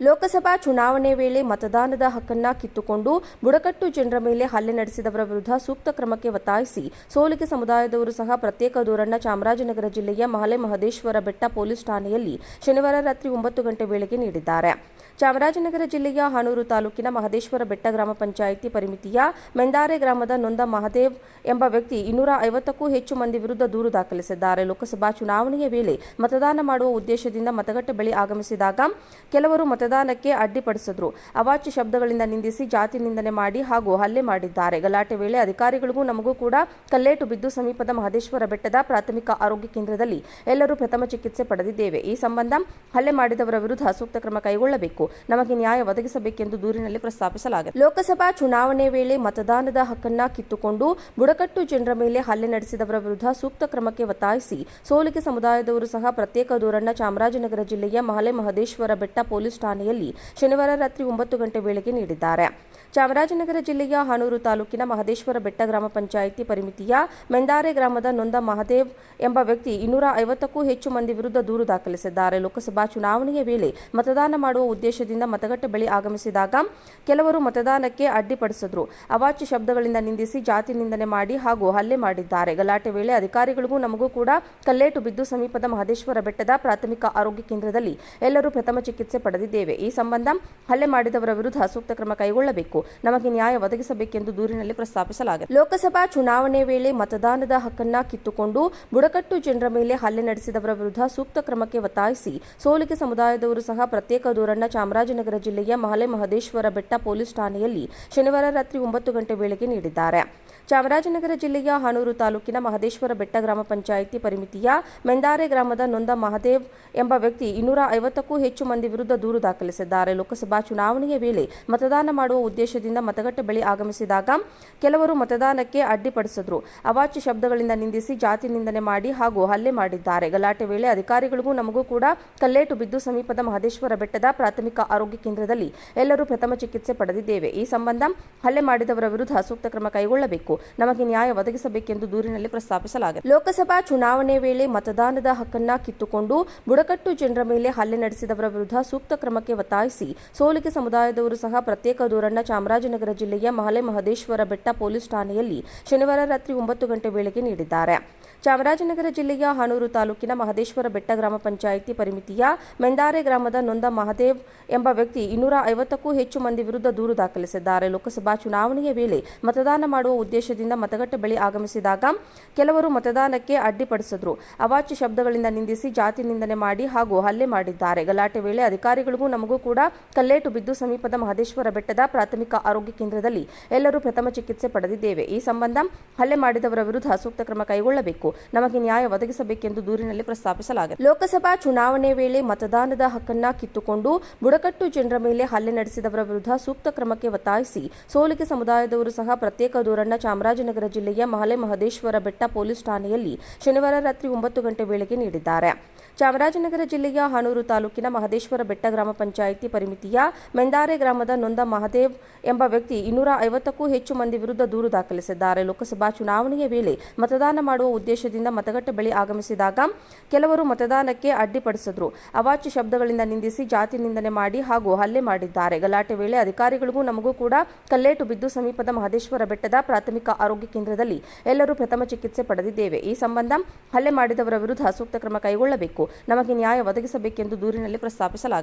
ಲೋಕಸಭಾ ಚುನಾವಣೆ ವೇಳೆ ಮತದಾನದ ಹಕ್ಕನ್ನು ಕಿತ್ತುಕೊಂಡು ಬುಡಕಟ್ಟು ಜನರ ಮೇಲೆ ಹಲ್ಲೆ ನಡೆಸಿದವರ ವಿರುದ್ಧ ಸೂಕ್ತ ಕ್ರಮಕ್ಕೆ ಒತ್ತಾಯಿಸಿ ಸೋಲಿಗೆ ಸಮುದಾಯದವರು ಸಹ ಪ್ರತ್ಯೇಕ ದೂರನ್ನು ಚಾಮರಾಜನಗರ ಜಿಲ್ಲೆಯ ಮಹಲೆ ಮಹದೇಶ್ವರ ಬೆಟ್ಟ ಪೊಲೀಸ್ ಠಾಣೆಯಲ್ಲಿ ಶನಿವಾರ ರಾತ್ರಿ 9 ಗಂಟೆ ವೇಳೆಗೆ ನೀಡಿದ್ದಾರೆ. ಚಾಮರಾಜನಗರ ಜಿಲ್ಲೆಯ ಹಾನೂರು ತಾಲೂಕಿನ ಮಹದೇಶ್ವರ ಬೆಟ್ಟ ಗ್ರಾಮ ಪಂಚಾಯಿತಿ ಪರಿಮಿತಿಯ ಮೆಂದಾರೆ ಗ್ರಾಮದ ನೊಂದ ಮಹದೇವ್ ಎಂಬ ವ್ಯಕ್ತಿ 250ಕ್ಕೂ ಹೆಚ್ಚು ಮಂದಿ ವಿರುದ್ಧ ದೂರು ದಾಖಲಿಸಿದ್ದಾರೆ. ಲೋಕಸಭಾ ಚುನಾವಣೆಯ ವೇಳೆ ಮತದಾನ ಮಾಡುವ ಉದ್ದೇಶದಿಂದ ಮತಗಟ್ಟೆ ಬಳಿ ಆಗಮಿಸಿದಾಗ ಕೆಲವರು ಮತದಾನಕ್ಕೆ ಅಡ್ಡಿಪಡಿಸಿದ್ರು. ಅವಾಚ್ಯ ಶಬ್ದಗಳಿಂದ ನಿಂದಿಸಿ ಜಾತಿ ನಿಂದನೆ ಮಾಡಿ ಹಾಗೂ ಹಲ್ಲೆ ಮಾಡಿದ್ದಾರೆ. ಗಲಾಟೆ ವೇಳೆ ಅಧಿಕಾರಿಗಳಿಗೂ ನಮಗೂ ಕೂಡ ಕಲ್ಲೇಟು ಬಿದ್ದು ಸಮೀಪದ ಮಹದೇಶ್ವರ ಬೆಟ್ಟದ ಪ್ರಾಥಮಿಕ ಆರೋಗ್ಯ ಕೇಂದ್ರದಲ್ಲಿ ಎಲ್ಲರೂ ಪ್ರಥಮ ಚಿಕಿತ್ಸೆ ಪಡೆದಿದ್ದೇವೆ. ಈ ಸಂಬಂಧ ಹಲ್ಲೆ ಮಾಡಿದವರ ವಿರುದ್ಧ ಸೂಕ್ತ ಕ್ರಮ ಕೈಗೊಳ್ಳಬೇಕು, ನಮಗೆ ನ್ಯಾಯ ಒದಗಿಸಬೇಕೆಂದು ದೂರಿನಲ್ಲಿ ಪ್ರಸ್ತಾಪಿಸಲಾಗಿದೆ. ಲೋಕಸಭಾ ಚುನಾವಣೆ ವೇಳೆ ಮತದಾನದ ಹಕ್ಕನ್ನು ಕಿತ್ತುಕೊಂಡು ಬುಡಕಟ್ಟು ಜನರ ಮೇಲೆ ಹಲ್ಲೆ ನಡೆಸಿದವರ ವಿರುದ್ಧ ಸೂಕ್ತ ಕ್ರಮಕ್ಕೆ ಒತ್ತಾಯಿಸಿ ಸೋಲಿಗೆ ಸಮುದಾಯದವರು ಸಹ ಪ್ರತ್ಯೇಕ ದೂರನ್ನು ಚಾಮರಾಜನಗರ ಜಿಲ್ಲೆಯ ಮಹಲೆ ಮಹದೇಶ್ವರ ಬೆಟ್ಟ ಪೊಲೀಸ್ ಠಾಣೆಯಲ್ಲಿ ಶನಿವಾರ ರಾತ್ರಿ 9 ಗಂಟೆ ವೇಳೆಗೆ ನೀಡಿದ್ದಾರೆ. ಚಾಮರಾಜನಗರ ಜಿಲ್ಲೆಯ ಹಾನೂರು ತಾಲೂಕಿನ ಮಹದೇಶ್ವರ ಬೆಟ್ಟ ಗ್ರಾಮ ಪಂಚಾಯಿತಿ ಪರಿಮಿತಿಯ ಮೆಂದಾರೆ ಗ್ರಾಮದ ನೊಂದ ಮಹದೇವ್ ಎಂಬ ವ್ಯಕ್ತಿ 250ಕ್ಕೂ ಹೆಚ್ಚು ಮಂದಿ ವಿರುದ್ಧ ದೂರು ದಾಖಲಿಸಿದ್ದಾರೆ. ಲೋಕಸಭಾ ಚುನಾವಣೆಯ ವೇಳೆ ಮತದಾನ ಮಾಡುವ ಉದ್ದೇಶದಿಂದ ಮತಗಟ್ಟೆ ಬಳಿ ಆಗಮಿಸಿದಾಗ ಕೆಲವರು ಮತದಾನಕ್ಕೆ ಅಡ್ಡಿಪಡಿಸಿದ್ರು. ಅವಾಚ್ಯ ಶಬ್ದಗಳಿಂದ ನಿಂದಿಸಿ ಜಾತಿ ನಿಂದನೆ ಮಾಡಿ ಹಾಗೂ ಹಲ್ಲೆ ಮಾಡಿದ್ದಾರೆ. ಗಲಾಟೆ ವೇಳೆ ಅಧಿಕಾರಿಗಳಿಗೂ ನಮಗೂ ಕೂಡ ಕಲ್ಲೇಟು ಬಿದ್ದು ಸಮೀಪದ ಮಹದೇಶ್ವರ ಬೆಟ್ಟದ ಪ್ರಾಥಮಿಕ ಆರೋಗ್ಯ ಕೇಂದ್ರದಲ್ಲಿ ಎಲ್ಲರೂ ಪ್ರಥಮ ಚಿಕಿತ್ಸೆ ಪಡೆದಿದ್ದೇವೆ. ಈ ಸಂಬಂಧ ಹಲ್ಲೆ ಮಾಡಿದವರ ವಿರುದ್ಧ ಸೂಕ್ತ ಕ್ರಮ ಕೈಗೊಳ್ಳಬೇಕು, ನಮಗೆ ನ್ಯಾಯ ಒದಗಿಸಬೇಕೆಂದು ದೂರಿನಲ್ಲಿ ಪ್ರಸ್ತಾಪಿಸಲಾಗಿದೆ. ಲೋಕಸಭಾ ಚುನಾವಣೆ ವೇಳೆ ಮತದಾನದ ಹಕ್ಕನ್ನು ಕಿತ್ತುಕೊಂಡು ಬುಡಕಟ್ಟು ಜನರ ಮೇಲೆ ಹಲ್ಲೆ ನಡೆಸಿದವರ ವಿರುದ್ಧ ಸೂಕ್ತ ಕ್ರಮಕ್ಕೆ ಒತ್ತಾಯಿಸಿ ಸೋಲಿಗೆ ಸಮುದಾಯದವರು ಸಹ ಪ್ರತ್ಯೇಕ ದೂರನ್ನು ಚಾಮರಾಜನಗರ ಜಿಲ್ಲೆಯ ಮಹಲೆ ಮಹದೇಶ್ವರ ಬೆಟ್ಟ ಪೊಲೀಸ್ ಠಾಣೆಯಲ್ಲಿ ಶನಿವಾರ ರಾತ್ರಿ 9 ಗಂಟೆ ವೇಳೆಗೆ ನೀಡಿದ್ದಾರೆ. ಚಾಮರಾಜನಗರ ಜಿಲ್ಲೆಯ ಹಾನೂರು ತಾಲೂಕಿನ ಮಹದೇಶ್ವರ ಬೆಟ್ಟ ಗ್ರಾಮ ಪಂಚಾಯಿತಿ ಪರಿಮಿತಿಯ ಮೆಂದಾರೆ ಗ್ರಾಮದ ನೊಂದ ಮಹದೇವ್ ಎಂಬ ವ್ಯಕ್ತಿ 250ಕ್ಕೂ ಹೆಚ್ಚು ಮಂದಿ ವಿರುದ್ಧ ದೂರು ದಾಖಲಿಸಿದ್ದಾರೆ. ಲೋಕಸಭಾ ಚುನಾವಣೆಯ ವೇಳೆ ಮತದಾನ ಮಾಡುವ ಉದ್ದೇಶದಿಂದ ಮತಗಟ್ಟೆ ಬಳಿ ಆಗಮಿಸಿದಾಗ ಕೆಲವರು ಮತದಾನಕ್ಕೆ ಅಡ್ಡಿಪಡಿಸಿದ್ರು. ಅವಾಚ್ಯ ಶಬ್ದಗಳಿಂದ ನಿಂದಿಸಿ ಜಾತಿ ನಿಂದನೆ ಮಾಡಿ ಹಾಗೂ ಹಲ್ಲೆ ಮಾಡಿದ್ದಾರೆ. ಗಲಾಟೆ ವೇಳೆ ಅಧಿಕಾರಿಗಳಿಗೂ ನಮಗೂ ಕೂಡ ಕಲ್ಲೇಟು ಬಿದ್ದು ಸಮೀಪದ ಮಹದೇಶ್ವರ ಬೆಟ್ಟದ ಪ್ರಾಥಮಿಕ ಆರೋಗ್ಯ ಕೇಂದ್ರದಲ್ಲಿ ಎಲ್ಲರೂ ಪ್ರಥಮ ಚಿಕಿತ್ಸೆ ಪಡೆದಿದ್ದೇವೆ. ಈ ಸಂಬಂಧ ಹಲ್ಲೆ ಮಾಡಿದವರ ವಿರುದ್ಧ ಸೂಕ್ತ ಕ್ರಮ ಕೈಗೊಳ್ಳಬೇಕು, ನಮಗೆ ನ್ಯಾಯ ಒದಗಿಸಬೇಕೆಂದು ದೂರಿನಲ್ಲಿ ಪ್ರಸ್ತಾಪಿಸಲಾಗಿದೆ. ಲೋಕಸಭಾ ಚುನಾವಣೆ ವೇಳೆ ಮತದಾನದ ಹಕ್ಕನ್ನು ಕಿತ್ತುಕೊಂಡು ಬುಡಕಟ್ಟು ಜನರ ಮೇಲೆ ಹಲ್ಲೆ ನಡೆಸಿದವರ ವಿರುದ್ಧ ಸೂಕ್ತ ಕ್ರಮಕ್ಕೆ ಒತ್ತಾಯಿಸಿ ಸೋಲಿಗೆ ಸಮುದಾಯದವರು ಸಹ ಪ್ರತ್ಯೇಕ ದೂರನ್ನು ಚಾಮರಾಜನಗರ ಜಿಲ್ಲೆಯ ಮಹಲೆ ಮಹದೇಶ್ವರ ಬೆಟ್ಟ ಪೊಲೀಸ್ ಠಾಣೆಯಲ್ಲಿ ಶನಿವಾರ ರಾತ್ರಿ 9 ಗಂಟೆ ವೇಳೆಗೆ ನೀಡಿದ್ದಾರೆ. ಚಾಮರಾಜನಗರ ಜಿಲ್ಲೆಯ ಹಾನೂರು ತಾಲೂಕಿನ ಮಹದೇಶ್ವರ ಬೆಟ್ಟ ಗ್ರಾಮ ಪಂಚಾಯಿತಿ ಪರಿಮಿತಿಯ ಮೆಂದಾರೆ ಗ್ರಾಮದ ನೊಂದ ಮಹದೇವ್ ಎಂಬ ವ್ಯಕ್ತಿ 250ಕ್ಕೂ ಹೆಚ್ಚು ಮಂದಿ ವಿರುದ್ಧ ದೂರು ದಾಖಲಿಸಿದ್ದಾರೆ. ಲೋಕಸಭಾ ಚುನಾವಣೆಯ ವೇಳೆ ಮತದಾನ ಮಾಡುವ ಉದ್ದೇಶದಿಂದ ಮತಗಟ್ಟೆ ಬಳಿ ಆಗಮಿಸಿದಾಗ ಕೆಲವರು ಮತದಾನಕ್ಕೆ ಅಡ್ಡಿಪಡಿಸಿದ್ರು. ಅವಾಚ್ಯ ಶಬ್ದಗಳಿಂದ ನಿಂದಿಸಿ ಜಾತಿ ನಿಂದನೆ ಮಾಡಿ ಹಾಗೂ ಹಲ್ಲೆ ಮಾಡಿದ್ದಾರೆ. ಗಲಾಟೆ ವೇಳೆ ಅಧಿಕಾರಿಗಳಿಗೂ ನಮಗೂ ಕೂಡ ಕಲ್ಲೇಟು ಬಿದ್ದು ಸಮೀಪದ ಮಹದೇಶ್ವರ ಬೆಟ್ಟದ ಪ್ರಾಥಮಿಕ ಆರೋಗ್ಯ ಕೇಂದ್ರದಲ್ಲಿ ಎಲ್ಲರೂ ಪ್ರಥಮ ಚಿಕಿತ್ಸೆ ಪಡೆದಿದ್ದೇವೆ. ಈ ಸಂಬಂಧ ಹಲ್ಲೆ ಮಾಡಿದವರ ವಿರುದ್ಧ ಸೂಕ್ತ ಕ್ರಮ ಕೈಗೊಳ್ಳಬೇಕು, ನಮಗೆ ನ್ಯಾಯ ಒದಗಿಸಬೇಕೆಂದು ದೂರಿನಲ್ಲಿ ಪ್ರಸ್ತಾಪಿಸಲಾಗಿದೆ. ಲೋಕಸಭಾ ಚುನಾವಣೆ ವೇಳೆ ಮತದಾನದ ಹಕ್ಕನ್ನು ಕಿತ್ತುಕೊಂಡು ಬುಡಕಟ್ಟು ಜನರ ಮೇಲೆ ಹಲ್ಲೆ ನಡೆಸಿದವರ ವಿರುದ್ಧ ಸೂಕ್ತ ಕ್ರಮಕ್ಕೆ ಒತ್ತಾಯಿಸಿ ಸೋಲಿಗೆ ಸಮುದಾಯದವರು ಸಹ ಪ್ರತ್ಯೇಕ ದೂರನ್ನು ಚಾಮರಾಜನಗರ ಜಿಲ್ಲೆಯ ಮಹಲೆ ಮಹದೇಶ್ವರ ಬೆಟ್ಟ ಪೊಲೀಸ್ ಠಾಣೆಯಲ್ಲಿ ಶನಿವಾರ ರಾತ್ರಿ 9 ಗಂಟೆ ವೇಳೆಗೆ ನೀಡಿದ್ದಾರೆ. ಚಾಮರಾಜನಗರ ಜಿಲ್ಲೆಯ ಹಾನೂರು ತಾಲೂಕಿನ ಮಹದೇಶ್ವರ ಬೆಟ್ಟ ಗ್ರಾಮ ಪಂಚಾಯಿತಿ ಪರಿಮಿತಿಯ ಮೆಂದಾರೆ ಗ್ರಾಮದ ನೊಂದ ಮಹದೇವ್ ಎಂಬ ವ್ಯಕ್ತಿ 250ಕ್ಕೂ ಹೆಚ್ಚು ಮಂದಿ ವಿರುದ್ಧ ದೂರು ದಾಖಲಿಸಿದ್ದಾರೆ. ಲೋಕಸಭಾ ಚುನಾವಣೆಯ ವೇಳೆ ಮತದಾನ ಮಾಡುವ ಉದ್ದೇಶದಿಂದ ಮತಗಟ್ಟೆ ಬಳಿ ಆಗಮಿಸಿದಾಗ ಕೆಲವರು ಮತದಾನಕ್ಕೆ ಅಡ್ಡಿಪಡಿಸಿದ್ರು. ಅವಾಚ್ಯ ಶಬ್ದಗಳಿಂದ ನಿಂದಿಸಿ ಜಾತಿ ನಿಂದನೆ ಮಾಡಿ ಹಾಗೂ ಹಲ್ಲೆ ಮಾಡಿದ್ದಾರೆ. ಗಲಾಟೆ ವೇಳೆ ಅಧಿಕಾರಿಗಳಿಗೂ ನಮಗೂ ಕೂಡ ಕಲ್ಲೇಟು ಬಿದ್ದು ಸಮೀಪದ ಮಹದೇಶ್ವರ ಬೆಟ್ಟದ ಪ್ರಾಥಮಿಕ ಆರೋಗ್ಯ ಕೇಂದ್ರದಲ್ಲಿ ಎಲ್ಲರೂ ಪ್ರಥಮ ಚಿಕಿತ್ಸೆ ಪಡೆದಿದ್ದೇವೆ. ಈ ಸಂಬಂಧ ಹಲ್ಲೆ ಮಾಡಿದವರ ವಿರುದ್ಧ ಸೂಕ್ತ ಕ್ರಮ ಕೈಗೊಳ್ಳಬೇಕು, ನಮಗೆ ನ್ಯಾಯ ಒದಗಿಸಬೇಕೆಂದು ದೂರಿನಲ್ಲಿ ಪ್ರಸ್ತಾಪಿಸಲಾಗಿದೆ.